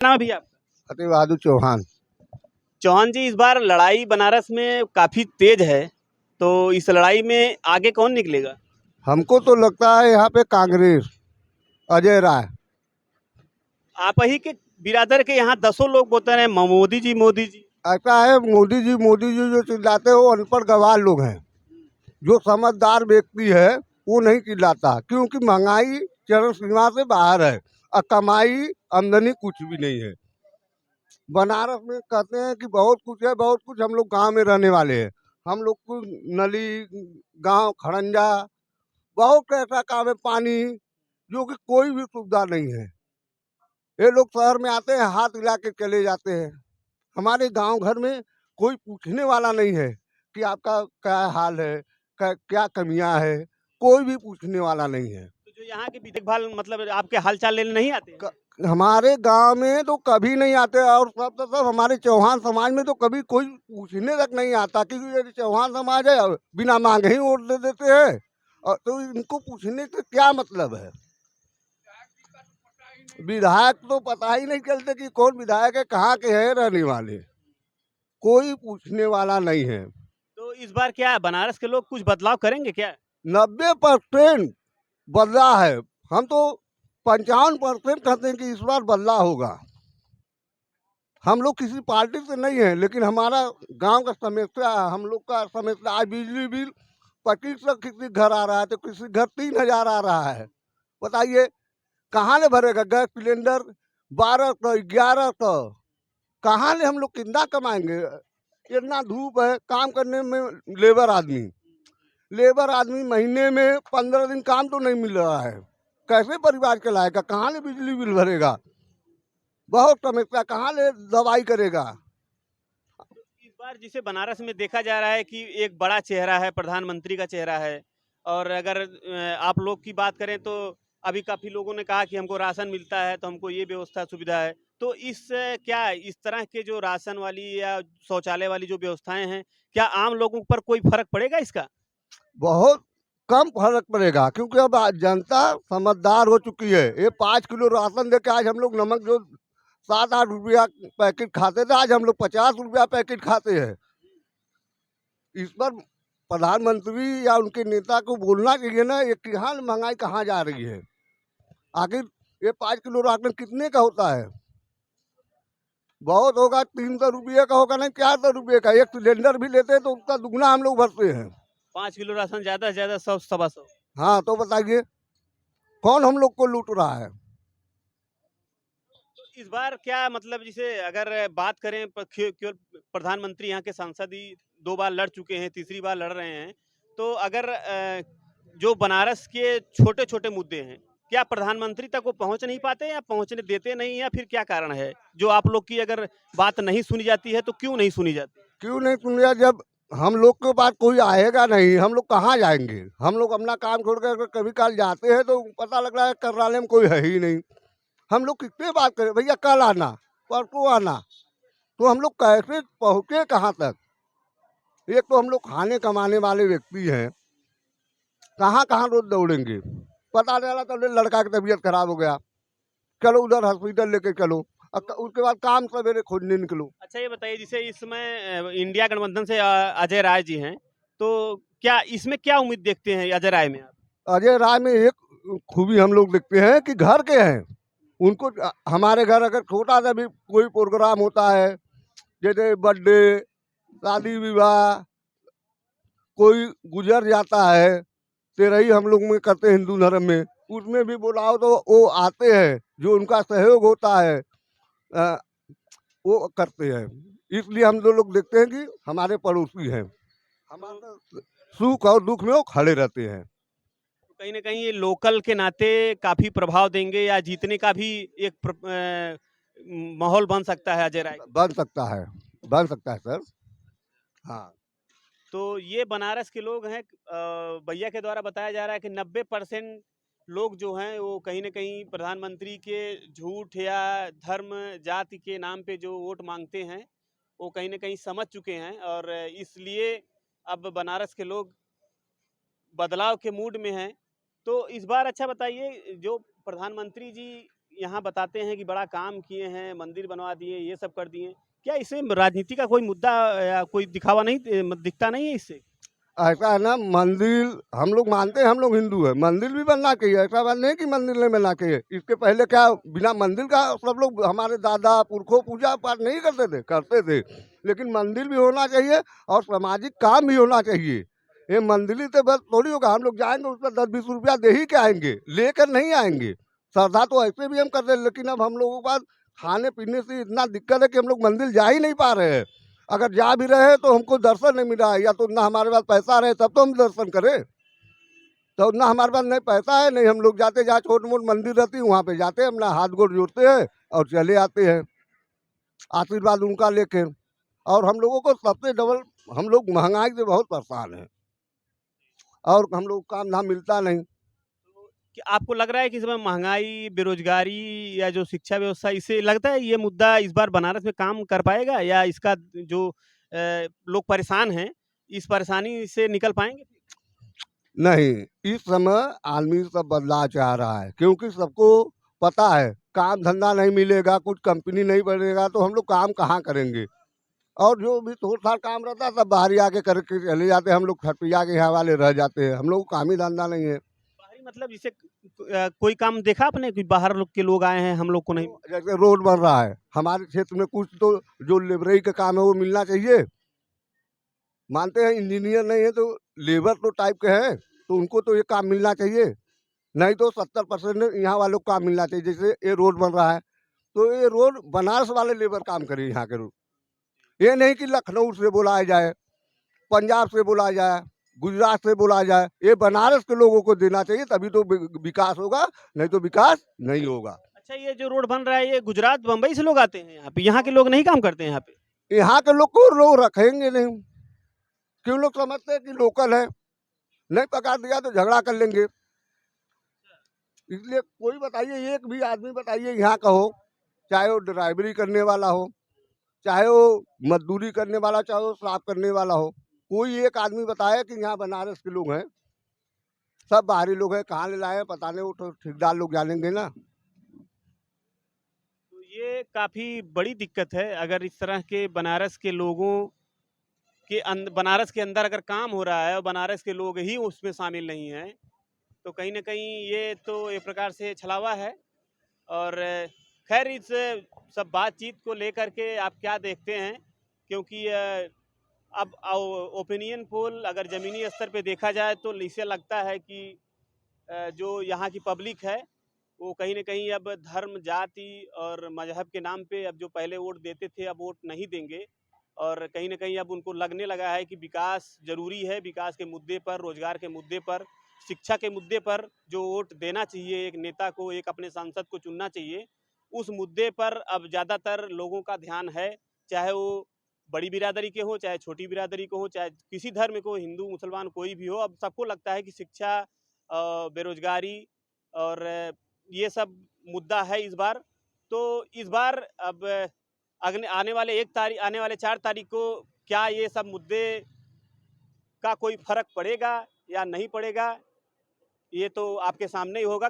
नाम है भैया आपका? अति बहादुर चौहान। चौहान जी, इस बार लड़ाई बनारस में काफी तेज है, तो इस लड़ाई में आगे कौन निकलेगा? हमको तो लगता है यहाँ पे कांग्रेस, अजय राय। आप ही के बिरादर के यहाँ दसों लोग बोलते रहे मोदी जी मोदी जी। ऐसा है, मोदी जी जो चिल्लाते हैं वो अनपढ़ गवार लोग हैं। जो समझदार व्यक्ति है वो नहीं चिल्लाता, क्योंकि महंगाई चरम सीमा से बाहर है और कमाई आमदनी कुछ भी नहीं है। बनारस में कहते हैं कि बहुत कुछ है, बहुत कुछ। हम लोग गांव में रहने वाले हैं। हम लोग को नली, गांव खड़ंजा, बहुत ऐसा काम है, पानी, जो कि कोई भी सुविधा नहीं है। ये लोग शहर में आते हैं, हाथ हिला के चले जाते हैं। हमारे गांव घर में कोई पूछने वाला नहीं है कि आपका क्या हाल है, क्या कमियां है। कोई भी पूछने वाला नहीं है। तो जो यहाँ की भी देखभाल मतलब आपके हालचाल लेने नहीं आते हैं? हमारे गांव में तो कभी नहीं आते, और सब हमारे चौहान समाज में तो कभी कोई पूछने तक नहीं आता, क्योंकि ये चौहान समाज है, बिना मांगे ही वोट दे देते हैं। और तो इनको पूछने से क्या मतलब है। विधायक तो पता ही नहीं चलते कि कौन विधायक है, कहाँ के हैं रहने वाले। कोई पूछने वाला नहीं है। तो इस बार क्या बनारस के लोग कुछ बदलाव करेंगे क्या? 90% बदला है। हम तो 55% कहते हैं कि इस बार बदला होगा। हम लोग किसी पार्टी से नहीं है, लेकिन हमारा गांव का समस्या, हम लोग का समस्या, आज बिजली बिल 2500 किसी घर आ रहा है, तो किसी घर 3000 आ रहा है। बताइए कहाँ ले भरेगा गैस सिलेंडर? 1200, 1100, कहाँ ले हम लोग कितना कमाएंगे? इतना धूप है, काम करने में लेबर आदमी महीने में 15 दिन काम तो नहीं मिल रहा है। कैसे परिवार चलाएगा? कहाँ ले बिजली बिल भरेगा? बहुत समस्या, कहाँ ले दवाई करेगा? इस बार जिसे बनारस में देखा जा रहा है कि एक बड़ा चेहरा है, प्रधानमंत्री का चेहरा है। और अगर आप लोग की बात करें तो अभी काफी लोगों ने कहा कि हमको राशन मिलता है तो हमको ये व्यवस्था सुविधा है। तो क्या इस तरह के जो राशन वाली या शौचालय वाली जो व्यवस्थाएं हैं, क्या आम लोगों पर कोई फर्क पड़ेगा इसका? बहुत कम फर्क पड़ेगा, क्योंकि अब आज जनता समझदार हो चुकी है। ये 5 किलो राशन देके आज हम लोग नमक जो 7-8 रुपया पैकेट खाते थे, आज हम लोग 50 रुपया पैकेट खाते हैं। इस पर प्रधानमंत्री या उनके नेता को बोलना चाहिए ना, ये कहाँ महंगाई कहाँ जा रही है। आखिर ये 5 किलो राशन कितने का होता है? बहुत होगा 300 रुपये का होगा, नहीं 400 रुपये का। एक सिलेंडर भी लेते हैं तो उसका दुगना हम लोग भरते हैं। 5 किलो राशन ज्यादा से ज्यादा 100 सवा 100। हाँ, तो बताइए कौन हम लोग को लूट रहा है? तो इस बार क्या मतलब जिसे अगर बात करें केवल प्रधानमंत्री यहाँ के सांसद ही 2 बार लड़ चुके हैं, तीसरी बार लड़ रहे हैं। तो अगर जो बनारस के छोटे छोटे मुद्दे हैं, क्या प्रधानमंत्री तक वो पहुंच नहीं पाते या पहुंचने देते नहीं, या फिर क्या कारण है जो आप लोग की अगर बात नहीं सुनी जाती है तो क्यों नहीं सुनी जाती? क्यों नहीं सुन लिया? जब हम लोग के पास कोई आएगा नहीं, हम लोग कहाँ जाएंगे? हम लोग अपना काम छोड़ कर कभी काल जाते हैं तो पता लग रहा है कर्रालय में कोई है ही नहीं। हम लोग किससे बात करें? भैया कल आना, परसों आना, तो हम लोग कैसे पहुँचे कहाँ तक? एक तो हम लोग खाने कमाने वाले व्यक्ति हैं, कहाँ कहाँ रोज दौड़ेंगे? पता चला तो लड़का की तबीयत खराब हो गया, चलो उधर हॉस्पिटल लेके चलो, उसके बाद काम सवेरे खोजने निकलो। अच्छा, ये बताइए जिसे इस समय इंडिया गठबंधन से अजय राय जी हैं, तो क्या इसमें क्या उम्मीद देखते हैं अजय राय में आप? अजय राय में एक खूबी हम लोग देखते हैं कि घर के हैं। उनको हमारे घर अगर छोटा सा भी कोई प्रोग्राम होता है, जैसे बर्थडे, शादी विवाह, कोई गुजर जाता है, तेरही हम लोग में करते हैं हिंदू धर्म में, उसमें भी बुलाओ तो वो आते हैं। जो उनका सहयोग होता है अ, वो करते हैं। इसलिए हम लोग देखते हैं कि हमारे पड़ोसी हैं, हमारे सुख और दुख में वो खड़े रहते हैं। तो कहीं ना कहीं ये लोकल के नाते काफी प्रभाव देंगे या जीतने का भी एक माहौल बन सकता है अजय राय का। बन सकता है, बन सकता है सर। हाँ। तो ये बनारस के लोग हैं, भैया के द्वारा बताया जा रहा है कि 90% लोग जो हैं वो कहीं ना कहीं प्रधानमंत्री के झूठ या धर्म जाति के नाम पे जो वोट मांगते हैं, वो कहीं ना कहीं समझ चुके हैं। और इसलिए अब बनारस के लोग बदलाव के मूड में हैं। तो इस बार अच्छा बताइए, जो प्रधानमंत्री जी यहाँ बताते हैं कि बड़ा काम किए हैं, मंदिर बनवा दिए, ये सब कर दिए। क्या इसमें राजनीति का कोई मुद्दा या कोई दिखावा नहीं दिखता नहीं है इससे? ऐसा है ना, मंदिर हम लोग मानते हैं, हम लोग हिंदू है, मंदिर भी बनना चाहिए। ऐसा बात नहीं कि मंदिर नहीं बनना चाहिए। इसके पहले क्या बिना मंदिर का सब लोग, हमारे दादा पुरखों पूजा पाठ नहीं करते थे? करते थे। लेकिन मंदिर भी होना चाहिए और सामाजिक काम भी होना चाहिए। ये मंदिर से बस थोड़ी होगा, हम लोग जाएंगे उस पर 10-20 रुपया दे ही के आएंगे, लेकर नहीं आएंगे। श्रद्धा तो ऐसे भी हम कर रहे हैं, लेकिन अब हम लोगों के पास खाने पीने से इतना दिक्कत है कि हम लोग मंदिर जा ही नहीं पा रहे हैं। अगर जा भी रहे तो हमको दर्शन नहीं मिल रहा है, या तो ना हमारे पास पैसा रहे तब तो हम दर्शन करें। तो ना हमारे पास नहीं पैसा है, नहीं हम लोग जाते, जहाँ छोट मोट मंदिर रहती है वहाँ पे जाते हैं, अपना हाथ गोड़ जोड़ते हैं और चले आते हैं, आशीर्वाद उनका लेके। और हम लोगों को सबसे डबल, हम लोग महंगाई से बहुत परेशान हैं और हम लोग को काम धाम मिलता नहीं। क्या आपको लग रहा है कि इस समय महँगाई, बेरोज़गारी या जो शिक्षा व्यवस्था, इससे लगता है ये मुद्दा इस बार बनारस में काम कर पाएगा, या इसका जो लोग परेशान हैं, इस परेशानी से निकल पाएँगे? नहीं, इस समय आदमी सब बदलाव चाह रहा है, क्योंकि सबको पता है काम धंधा नहीं मिलेगा, कुछ कंपनी नहीं बनेगा, तो हम लोग काम कहाँ करेंगे। और जो भी थोड़ा-थाड़ काम रहता है सब बाहर ही आके करके चले जाते हैं, हम लोग ठठिया के यहाँ वाले रह जाते हैं, हम लोग को काम ही धंधा नहीं है। बाहरी मतलब जैसे कोई काम देखा आपने कि बाहर लोग के लोग आए हैं, हम लोग को नहीं? जैसे रोड बन रहा है, हमारे क्षेत्र में कुछ तो जो लेबरई का काम है वो मिलना चाहिए। मानते हैं इंजीनियर नहीं है तो लेबर तो टाइप के हैं, तो उनको तो ये काम मिलना चाहिए। नहीं तो 70% यहाँ वालों को काम मिलना चाहिए। जैसे ये रोड बन रहा है, तो ये रोड बनारस वाले लेबर काम करें यहाँ के रोड। ये नहीं कि लखनऊ से बुलाया जाए, पंजाब से बुलाया जाए, गुजरात से बुलाया जाए। ये बनारस के लोगों को देना चाहिए, तभी तो विकास होगा, नहीं तो विकास नहीं होगा। अच्छा, ये जो रोड बन रहा है, ये गुजरात, बम्बई से लोग आते हैं यहाँ पे? यहाँ के लोग नहीं काम करते हैं यहाँ पे? यहाँ के लोग को लोग रखेंगे नहीं, क्यों? लोग समझते हैं कि लोकल है, नहीं पकड़ दिया तो झगड़ा कर लेंगे। इसलिए कोई बताइए, एक भी आदमी बताइए यहाँ का हो, चाहे वो ड्राइवरी करने वाला हो, चाहे वो मजदूरी करने वाला, चाहे वो साफ करने वाला हो, कोई एक आदमी बताए कि यहाँ बनारस के लोग हैं। सब बाहरी लोग हैं, कहाँ ले लाए हैं पता नहीं, वो तो ठेकेदार लोग जानेंगे ना। तो ये काफ़ी बड़ी दिक्कत है, अगर इस तरह के बनारस के लोगों के बनारस के अंदर अगर काम हो रहा है और बनारस के लोग ही उसमें शामिल नहीं हैं, तो कहीं न कहीं ये तो एक प्रकार से छलावा है। और खैर, इस सब बातचीत को लेकर के आप क्या देखते हैं? क्योंकि अब ओपिनियन पोल अगर ज़मीनी स्तर पे देखा जाए तो इसे लगता है कि जो यहाँ की पब्लिक है, वो कहीं न कहीं अब धर्म, जाति और मज़हब के नाम पे अब जो पहले वोट देते थे, अब वोट नहीं देंगे। और कहीं न कहीं अब उनको लगने लगा है कि विकास ज़रूरी है, विकास के मुद्दे पर, रोज़गार के मुद्दे पर, शिक्षा के मुद्दे पर जो वोट देना चाहिए एक नेता को, एक अपने सांसद को चुनना चाहिए, उस मुद्दे पर अब ज़्यादातर लोगों का ध्यान है। चाहे वो बड़ी बिरादरी के हों, चाहे छोटी बिरादरी के हों, चाहे किसी धर्म के हों, हिंदू, मुसलमान कोई भी हो, अब सबको लगता है कि शिक्षा, बेरोज़गारी और ये सब मुद्दा है इस बार। तो इस बार अब आने वाले 4 तारीख को क्या ये सब मुद्दे का कोई फ़र्क पड़ेगा या नहीं पड़ेगा, ये तो आपके सामने ही होगा।